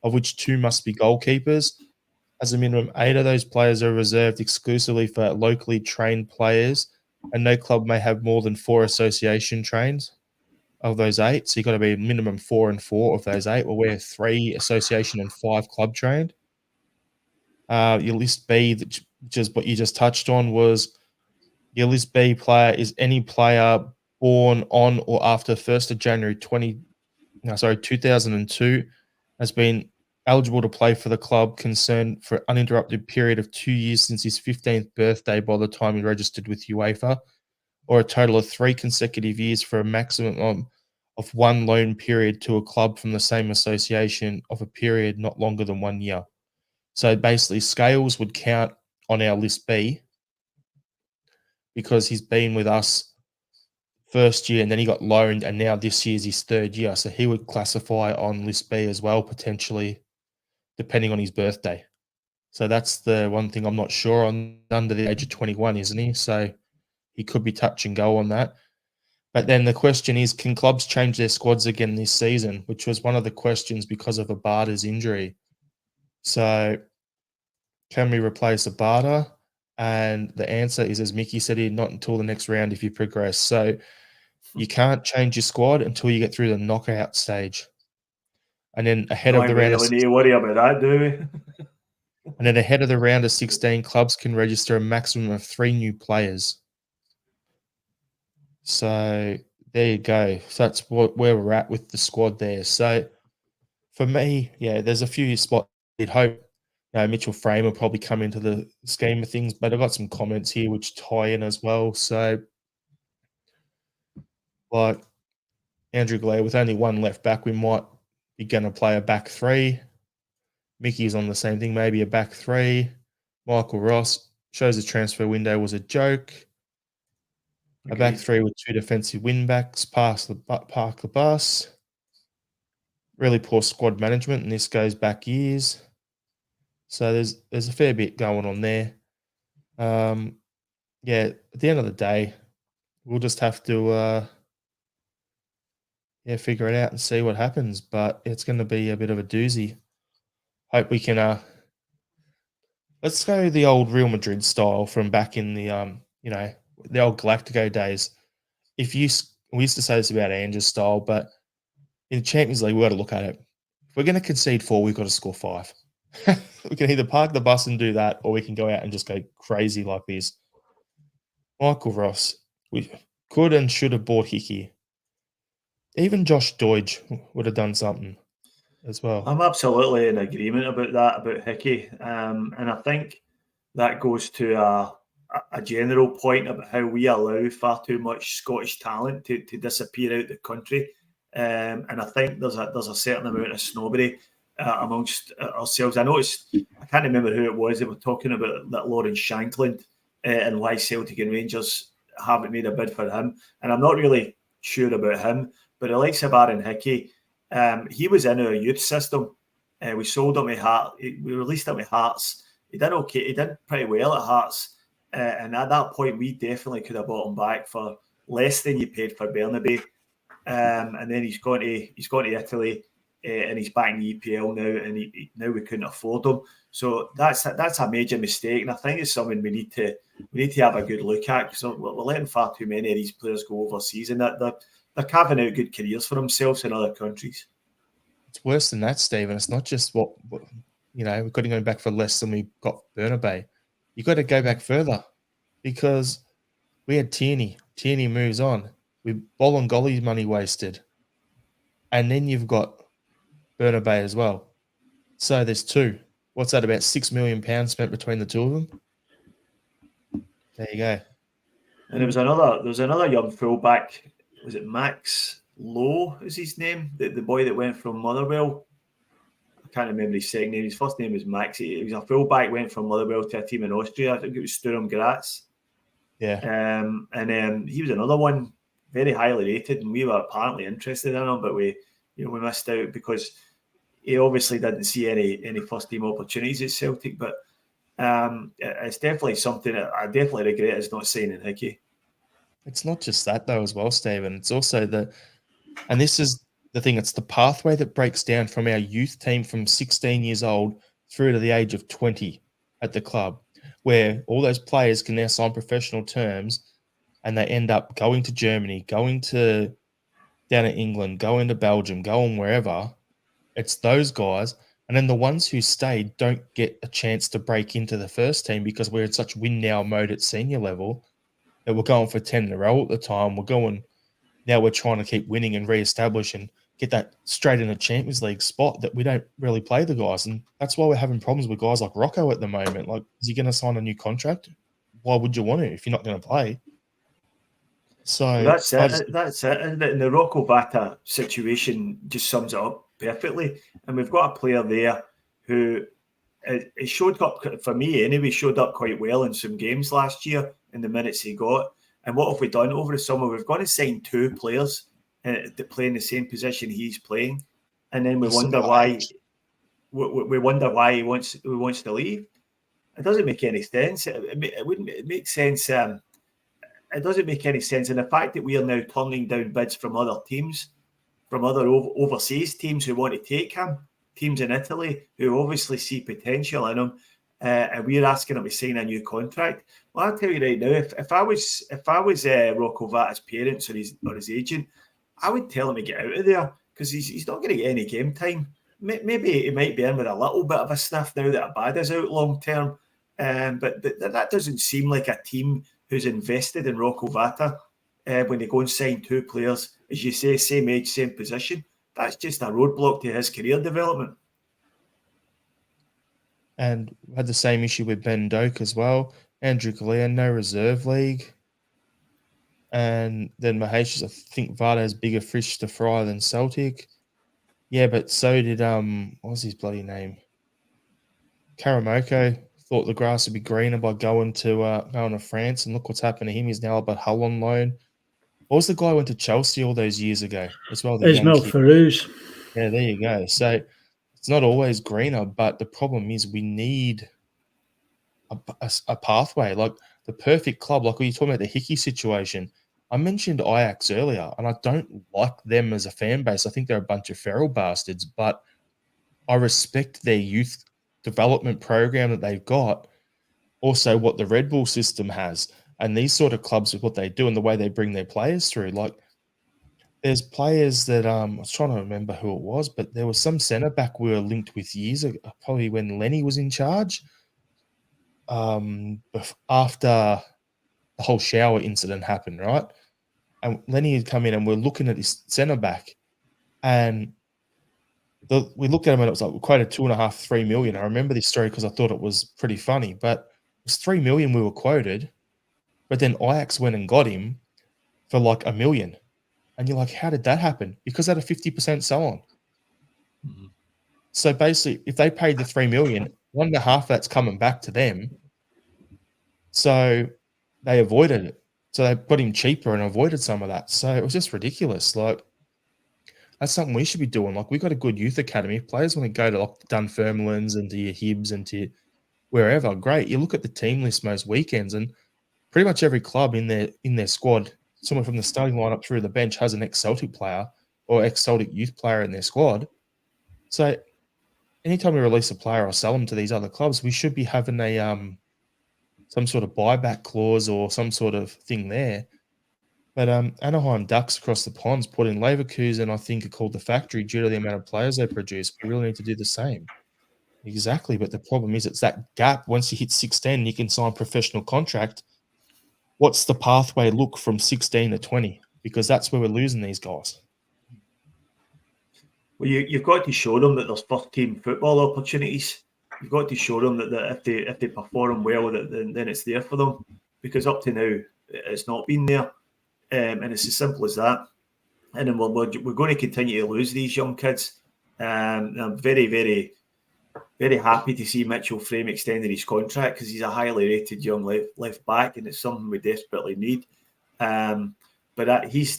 Speaker 1: of which 2 must be goalkeepers. As a minimum, 8 of those players are reserved exclusively for locally trained players, and no club may have more than 4 association trains of those 8. So you've got to be minimum 4 and 4 of those 8. Well, we're 3 association and 5 club trained. Your list B, which is what you just touched on, was your list B player is any player born on or after 1st of January 2002 has been eligible to play for the club concerned for an uninterrupted period of 2 years since his 15th birthday by the time he registered with UEFA, or a total of 3 consecutive years for a maximum of 1 loan period to a club from the same association of a period not longer than 1 year. So basically, Scales would count on our list B because he's been with us first year and then he got loaned, and now this year's his 3rd year. So he would classify on list B as well, potentially, depending on his birthday. So that's the one thing I'm not sure on. Under the age of 21, isn't he? So he could be touch and go on that. But then the question is, can clubs change their squads again this season? Which was one of the questions because of Abada's injury. So can we replace Abada? And the answer is, as Mickey said here, not until the next round if you progress. So you can't change your squad until you get through the knockout stage. And then ahead of the round of 16,
Speaker 2: need to worry about that, do we?
Speaker 1: And then ahead of the round of 16, clubs can register a maximum of 3 new players. So there you go. So that's where we're at with the squad there. So for me, yeah, there's a few spots I'd hope Mitchell Frame will probably come into the scheme of things, but I've got some comments here which tie in as well. So, like Andrew Glare, with only 1 left back, we might be going to play a back 3. Mickey's on the same thing, maybe a back three. Michael Ross shows the transfer window was a joke. A back three with two defensive wing backs, park the bus. Really poor squad management, and this goes back years. So there's a fair bit going on there. Yeah, at the end of the day, we'll just have to figure it out and see what happens. But it's going to be a bit of a doozy. Hope we can. Let's go the old Real Madrid style from back in the the old Galactico days. We used to say this about Ange's style, but in the Champions League, we've got to look at it. If we're going to concede 4, we've got to score 5. We can either park the bus and do that, or we can go out and just go crazy like this. Michael Ross, we could and should have bought Hickey. Even Josh Deutsch would have done something as well.
Speaker 2: I'm absolutely in agreement about that, about Hickey. And I think that goes to a general point about how we allow far too much Scottish talent to disappear out the country. And I think there's a certain amount of snobbery amongst ourselves. I can't remember who it was. They were talking about that Lawrence Shankland and why Celtic and Rangers haven't made a bid for him. And I'm not really sure about him, but the likes of Aaron Hickey, he was in our youth system. We sold him with Hearts. We released him with Hearts. He did okay. He did pretty well at Hearts. And at that point, we definitely could have bought him back for less than you paid for Bernabei. And then he's gone to Italy, and he's back in the EPL now, and now we couldn't afford him. So that's a major mistake, and I think it's something we need to have a good look at, because we're letting far too many of these players go overseas, and that they're carving out good careers for themselves in other countries.
Speaker 1: It's worse than that, Stephen. It's not just what we've got to go back for less than we got Bernabei. You've got to go back further, because we had Tierney. Tierney moves on. With Bolingoli's money wasted. And then you've got Bernabei as well. So there's 2. What's that, about £6 million spent between the two of them? There you go.
Speaker 2: And there was another young fullback. Was it Max Lowe is his name? The boy that went from Motherwell. I can't remember his second name. His first name was Max. He was a fullback, went from Motherwell to a team in Austria. I think it was Sturm Graz.
Speaker 1: Yeah.
Speaker 2: And he was another one, very highly rated, and we were apparently interested in him, but we missed out because he obviously didn't see any first team opportunities at Celtic. But it's definitely something that I definitely regret is not signing Hickey.
Speaker 1: It's not just that though, as well, Stephen. It's also and this is the thing. It's the pathway that breaks down from our youth team from 16 years old through to the age of 20 at the club, where all those players can now sign professional terms. And they end up going to Germany, going to down in England, going to Belgium, going wherever. It's those guys. And then the ones who stayed don't get a chance to break into the first team because we're in such win now mode at senior level that we're going for 10 in a row at the time. Now we're trying to keep winning and reestablish and get that straight in the Champions League spot that we don't really play the guys. And that's why we're having problems with guys like Rocco at the moment. Like, is he going to sign a new contract? Why would you want to if you're not going to play? So
Speaker 2: that's it. And the Rocco Vata situation just sums it up perfectly. And we've got a player there who it showed up, for me anyway, showed up quite well in some games last year in the minutes he got. And what have we done over the summer? We've got to sign 2 players that play in the same position he's playing, and then we wonder why he wants to leave. It doesn't make any sense. It wouldn't make sense. It doesn't make any sense. And the fact that we are now turning down bids from other teams, from other overseas teams who want to take him, teams in Italy who obviously see potential in him, and we're asking him to sign a new contract. Well, I'll tell you right now, if I was Rocco Vata's parents or his agent, I would tell him to get out of there, because he's not going to get any game time. Maybe he might be in with a little bit of a sniff now that Abada's out long term, but that doesn't seem like a team who's invested in Rocco Vata when they go and sign 2 players, as you say, same age, same position. That's just a roadblock to his career development.
Speaker 1: And we had the same issue with Ben Doak as well. Andrew Galea, no reserve league. And then Mahesh, I think Vata has bigger fish to fry than Celtic. Yeah, but so did what was his bloody name? Karamoko thought the grass would be greener by going to France, and look what's happened to him. He's now about Hull on loan. What was the guy who went to Chelsea all those years ago as well? The young
Speaker 3: Ismail
Speaker 1: kid.
Speaker 3: Farouz.
Speaker 1: Yeah, there you go. So it's not always greener, but the problem is we need a pathway, like the perfect club. Like when you're talking about the Hickey situation, I mentioned Ajax earlier, and I don't like them as a fan base. I think they're a bunch of feral bastards, but I respect their youth development program that they've got. Also, what the Red Bull system has, and these sort of clubs with what they do and the way they bring their players through. Like, there's players that I was trying to remember who it was, but there was some centre back we were linked with years ago, probably when Lenny was in charge. After the whole shower incident happened, right? And Lenny had come in, and we're looking at this centre back, and we looked at him, and it was like we quoted 2.5, 3 million. I remember this story because I thought it was pretty funny, but it was 3 million we were quoted, but then Ajax went and got him for like 1 million. And you're like, how did that happen? Because they had a 50% sell on.
Speaker 2: Mm-hmm.
Speaker 1: So basically, if they paid the 3 million, 1.5 that's coming back to them. So they avoided it. So they put him cheaper and avoided some of that. So it was just ridiculous. Like, that's something we should be doing. Like, we've got a good youth academy. If players want to go to like Dunfermlines and to your Hibs and to wherever, great. You look at the team list most weekends, and pretty much every club in their squad, someone from the starting lineup through the bench, has an ex-Celtic player or ex-Celtic youth player in their squad. So anytime we release a player or sell them to these other clubs, we should be having a some sort of buyback clause or some sort of thing there. But Anaheim Ducks across the ponds put in Leverkusen, I think, are called the factory due to the amount of players they produce. We really need to do the same. Exactly, but the problem is it's that gap. Once you hit 16, you can sign a professional contract. What's the pathway look from 16 to 20? Because that's where we're losing these guys.
Speaker 2: Well, you've got to show them that there's first-team football opportunities. You've got to show them that if they perform well, then it's there for them. Because up to now, it's not been there, and it's as simple as that. And then we're going to continue to lose these young kids. I'm very, very, very happy to see Mitchell Frame extended his contract because he's a highly rated young left back, and it's something we desperately need. But he's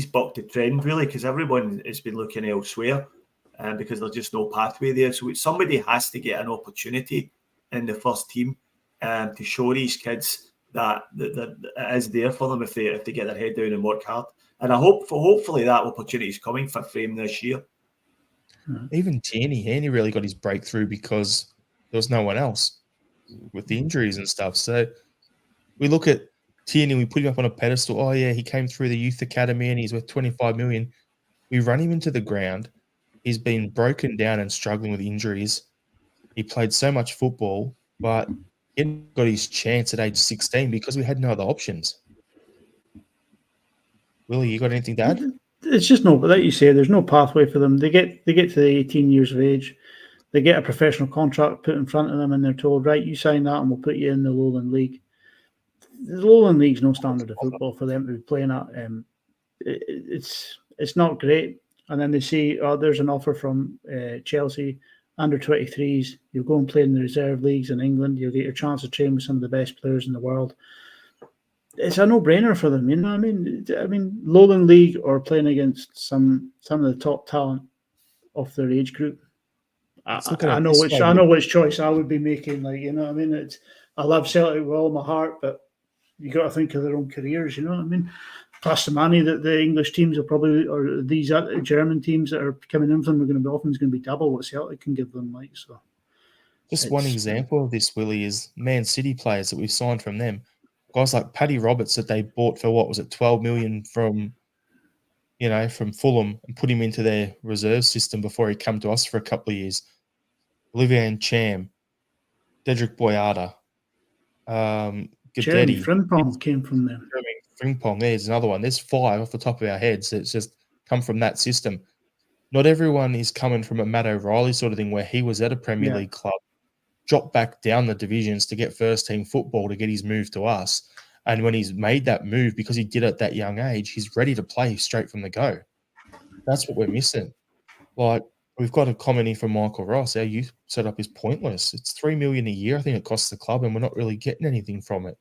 Speaker 2: bucked the trend really, because everyone has been looking elsewhere, because there's just no pathway there. So somebody has to get an opportunity in the first team to show these kids that it is there for them if they get their head down and work hard. And I hopefully that opportunity is coming for Frame this year.
Speaker 1: Even Tierney really got his breakthrough because there was no one else with the injuries and stuff. So we look at Tierney, we put him up on a pedestal. Oh yeah, he came through the youth academy and he's worth 25 million. We run him into the ground. He's been broken down and struggling with injuries. He played so much football, but he got his chance at age 16 because we had no other options. Willie, you got anything to add?
Speaker 3: It's just no, but like you say, there's no pathway for them. They get to the 18 years of age. They get a professional contract put in front of them, and they're told, right, you sign that and we'll put you in the Lowland League. The Lowland League's no standard of football for them to be playing at. It's not great. And then they see, oh, there's an offer from Chelsea, under 23s. You'll go and play in the reserve leagues in England. You'll get your chance to train with some of the best players in the world. It's a no-brainer for them, you know what I mean? Lowland League or playing against some of the top talent of their age group. I know which choice I would be making. Like, you know what I mean? I love Celtic with all my heart, but you got to think of their own careers. You know what I mean? Plus the money that the English teams will probably, or these German teams that are coming in from, are going to be often is going to be double what Celtic can give them. Like, so.
Speaker 1: Just one example of this, Willie, is Man City players that we've signed from them. Guys like Paddy Roberts that they bought for, what was it, 12 million from Fulham, and put him into their reserve system before he came to us for a couple of years. Olivier Ncham, Dedrick Boyata,
Speaker 3: Jeremy
Speaker 1: Gadetti.
Speaker 3: Frimpong came from them.
Speaker 1: Jeremy Frimpong, there's another one. There's 5 off the top of our heads that's just come from that system. Not everyone is coming from a Matt O'Reilly sort of thing where he was at a Premier League club, dropped back down the divisions to get first-team football to get his move to us. And when he's made that move, because he did it at that young age, he's ready to play straight from the go. That's what we're missing. Like, We've got a comment here from Michael Ross. Our youth setup is pointless. It's $3 million a year. I think it costs the club, and we're not really getting anything from it.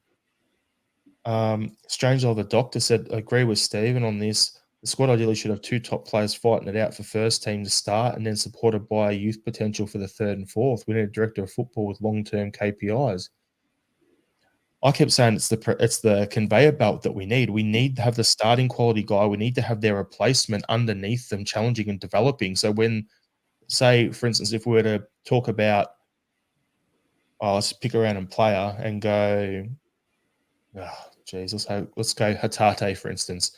Speaker 1: Strange Love the Doctor said, I agree with Stephen on this. The squad ideally should have 2 top players fighting it out for first team to start, and then supported by a youth potential for the 3rd and 4th. We need a director of football with long-term KPIs. I kept saying it's the conveyor belt that we need. We need to have the starting quality guy. We need to have their replacement underneath them, challenging and developing. So when, say, for instance, if we were to talk about, let's pick a random player and go, let's go Hatate, for instance.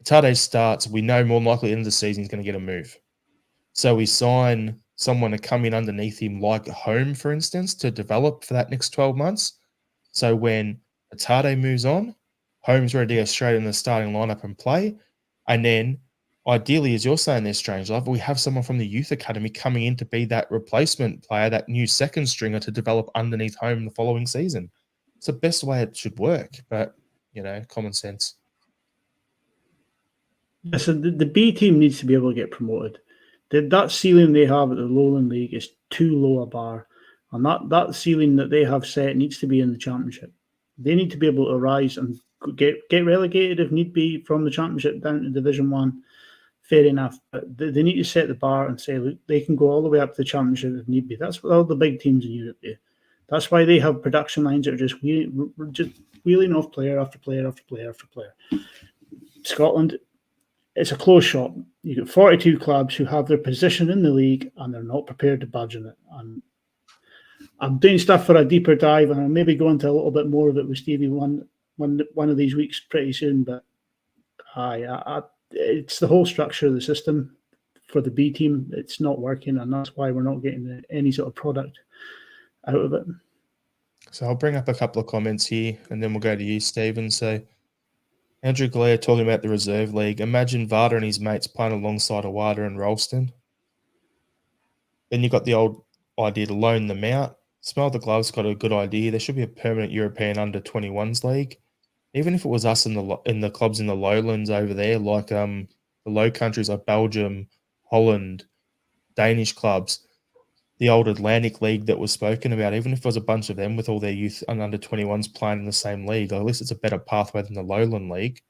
Speaker 1: Hatate starts, we know more likely at the end of the season he's going to get a move. So we sign someone to come in underneath him, like Home, for instance, to develop for that next 12 months. So when Hatate moves on, Holmes ready to go straight in the starting lineup and play. And then, ideally, as you're saying there, Strange Love, we have someone from the youth academy coming in to be that replacement player, that new second stringer to develop underneath Home the following season. It's the best way it should work, but, common sense.
Speaker 3: Yeah, so the B team needs to be able to get promoted. That ceiling they have at the Lowland League is too low a bar. And that ceiling that they have set needs to be in the Championship. They need to be able to rise and get relegated if need be from the Championship down to Division 1. Fair enough. But they need to set the bar and say, look, they can go all the way up to the Championship if need be. That's what all the big teams in Europe do. That's why they have production lines that are just wheeling off player after player after player after player. Scotland, it's a closed shop. You've got 42 clubs who have their position in the league and they're not prepared to budge on it. And I'm doing stuff for a deeper dive, and I'll maybe go into a little bit more of it with Stevie one of these weeks pretty soon. But it's the whole structure of the system for the B team. It's not working, and that's why we're not getting any sort of product out of it.
Speaker 1: So I'll bring up a couple of comments here, and then we'll go to you, Stephen. So Andrew Glare talking about the reserve league. Imagine Varda and his mates playing alongside Awada and Ralston. Then you've got the old idea to loan them out. Smell the Glove's got a good idea. There should be a permanent European under-21s league. Even if it was us in the clubs in the lowlands over there, like the low countries like Belgium, Holland, Danish clubs, the old Atlantic League that was spoken about, even if it was a bunch of them with all their youth and under-21s playing in the same league, at least it's a better pathway than the Lowland League.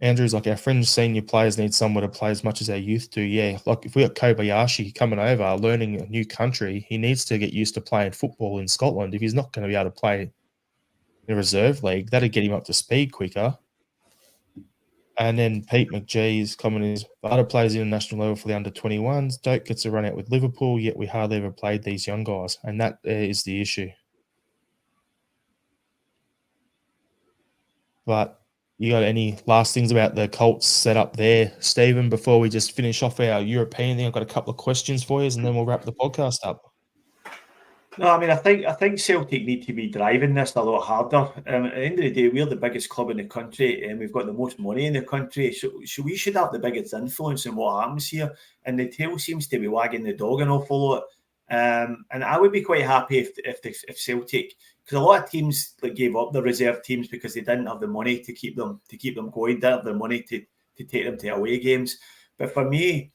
Speaker 1: Andrew's like, our fringe senior players need somewhere to play as much as our youth do. Yeah, like if we got Kobayashi coming over, learning a new country, he needs to get used to playing football in Scotland. If he's not going to be able to play in a reserve league, that'd get him up to speed quicker. And then Pete McGee's comment is, Varda plays international level for the under-21s. Doak gets a run out with Liverpool, yet we hardly ever played these young guys. And that is the issue. But you got any last things about the Colts setup there, Stephen, before we just finish off our European thing? I've got a couple of questions for you, and then we'll wrap the podcast up.
Speaker 2: No, I mean, I think Celtic need to be driving this a lot harder. At the end of the day, we're the biggest club in the country, and we've got the most money in the country. So we should have the biggest influence in what happens here. And the tail seems to be wagging the dog an awful lot. And I would be quite happy if Celtic, because a lot of teams gave up the reserve teams because they didn't have the money to keep them going, didn't have the money to take them to away games. But for me,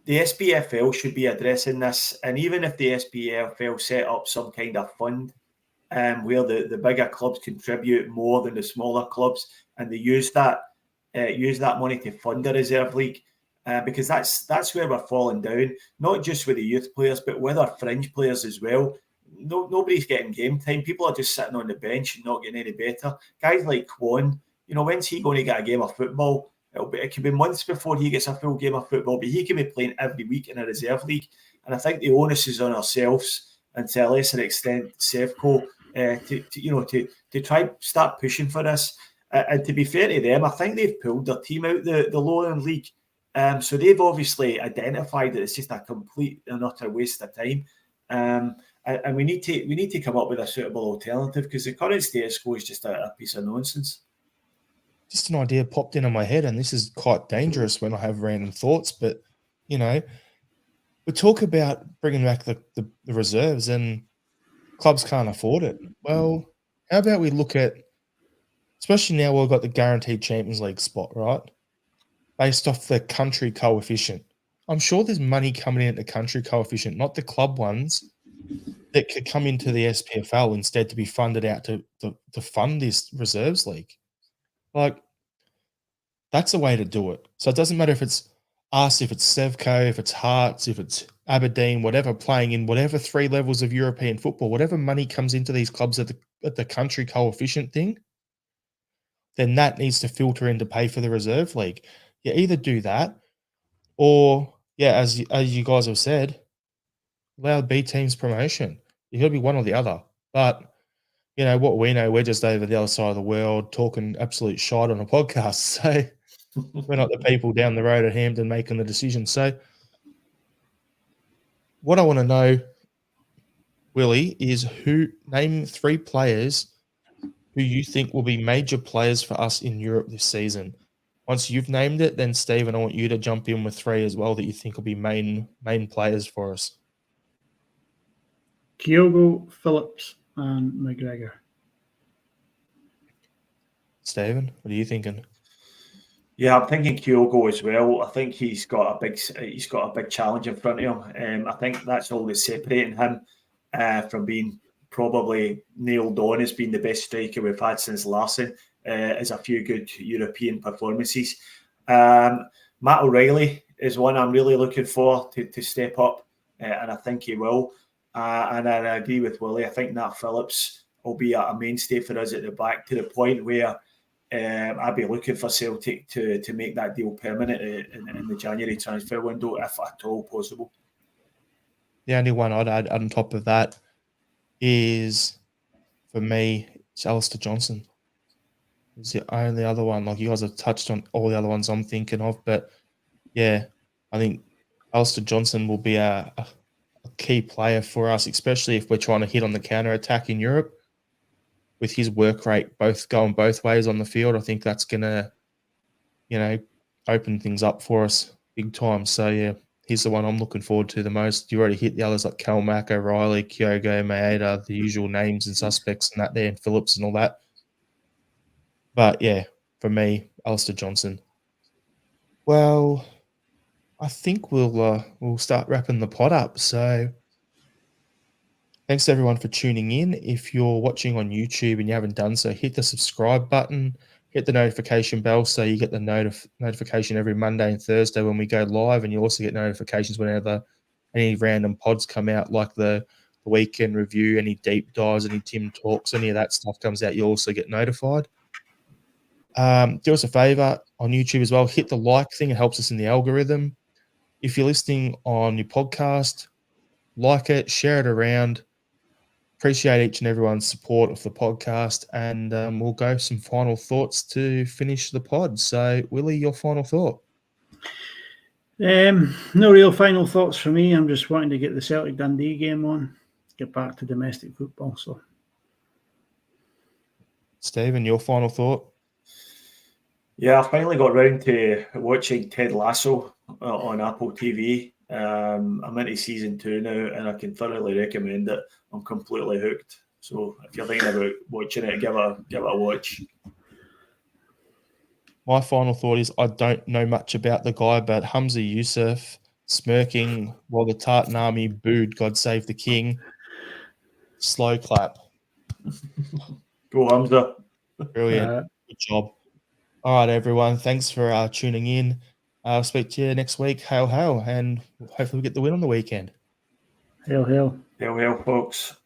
Speaker 2: the SPFL should be addressing this, and even if the SPFL set up some kind of fund where the bigger clubs contribute more than the smaller clubs, and they use that money to fund the reserve league, because that's where we're falling down. Not just with the youth players, but with our fringe players as well. Nobody's getting game time. People are just sitting on the bench and not getting any better. Guys like Kwon, when's he going to get a game of football? It could be months before he gets a full game of football, but he can be playing every week in a reserve league. And I think the onus is on ourselves, and to a lesser extent, Sevco, to try start pushing for this. And to be fair to them, I think they've pulled their team out the Lowland League. So they've obviously identified that it's just a complete and utter waste of time. And we need to come up with a suitable alternative, because the current status quo is just a piece of nonsense.
Speaker 1: Just an idea popped into my head, and this is quite dangerous when I have random thoughts, but, we talk about bringing back the reserves, and clubs can't afford it. Well, how about we look at, especially now we've got the guaranteed Champions League spot, right? Based off the country coefficient. I'm sure there's money coming in at the country coefficient, not the club ones, that could come into the SPFL instead to be funded out to fund this reserves league. Like, that's a way to do it. So it doesn't matter if it's us, if it's Sevco, if it's Hearts, if it's Aberdeen, whatever, playing in whatever 3 levels of European football, whatever money comes into these clubs at the country coefficient thing, then that needs to filter in to pay for the reserve league. You either do that or, as you guys have said, allow B teams promotion. You've got to be one or the other. But, what we know, we're just over the other side of the world talking absolute shite on a podcast. So we're not the people down the road at Hampden making the decision. So what I want to know, Willie, is name 3 players who you think will be major players for us in Europe this season. Once you've named it, then Stephen, I want you to jump in with 3 as well that you think will be main players for us.
Speaker 3: Kyogo, Phillips, and McGregor.
Speaker 1: Stephen, what are you thinking?
Speaker 2: Yeah, I'm thinking Kyogo as well. I think he's got a big challenge in front of him. I think that's all that's separating him from being probably nailed on as being the best striker we've had since Larson. Is a few good European performances. Matt O'Reilly is one I'm really looking for to step up, and I think he will. And I agree with Willie. I think Nat Phillips will be a mainstay for us at the back, to the point where I'd be looking for Celtic to make that deal permanent in the January transfer window, if at all possible.
Speaker 1: The only one I'd add on top of that is, for me, it's Alistair Johnson. It's the only other one. Like, you guys have touched on all the other ones I'm thinking of, but I think Alistair Johnson will be a key player for us, especially if we're trying to hit on the counter attack in Europe. With his work rate going both ways on the field, I think that's gonna, open things up for us big time. So he's the one I'm looking forward to the most. You already hit the others like Kalmack, O'Reilly, Kyogo, Maeda, the usual names and suspects and that there, and Phillips and all that. But for me, Alistair Johnson. Well, I think we'll start wrapping the pod up. So thanks everyone for tuning in. If you're watching on YouTube and you haven't done so, hit the subscribe button, hit the notification bell so you get the notification every Monday and Thursday when we go live, and you also get notifications whenever any random pods come out, like the weekend review, any deep dives, any Tim talks, any of that stuff comes out. You also get notified. Do us a favor on YouTube as well. Hit the like thing. It helps us in the algorithm. If you're listening on your podcast, like it, share it around. Appreciate each and everyone's support of the podcast, and we'll go some final thoughts to finish the pod. So, Willie, your final thought?
Speaker 3: No real final thoughts for me. I'm just wanting to get the Celtic Dundee game on, get back to domestic football. So,
Speaker 1: Stephen, your final thought?
Speaker 2: Yeah, I finally got round to watching Ted Lasso on Apple TV. I'm into season 2 now, and I can thoroughly recommend it. I'm completely hooked. So if you're thinking about watching it, give it a watch.
Speaker 1: My final thought is, I don't know much about the guy, but Hamza Youssef smirking while the Tartan army booed "God Save the King." Slow clap.
Speaker 2: Go Hamza.
Speaker 1: Brilliant. Good job. All right, everyone. Thanks for tuning in. I'll speak to you next week. Hail, hail, and hopefully we get the win on the weekend.
Speaker 3: Hail, hail.
Speaker 2: Hail, hail, folks.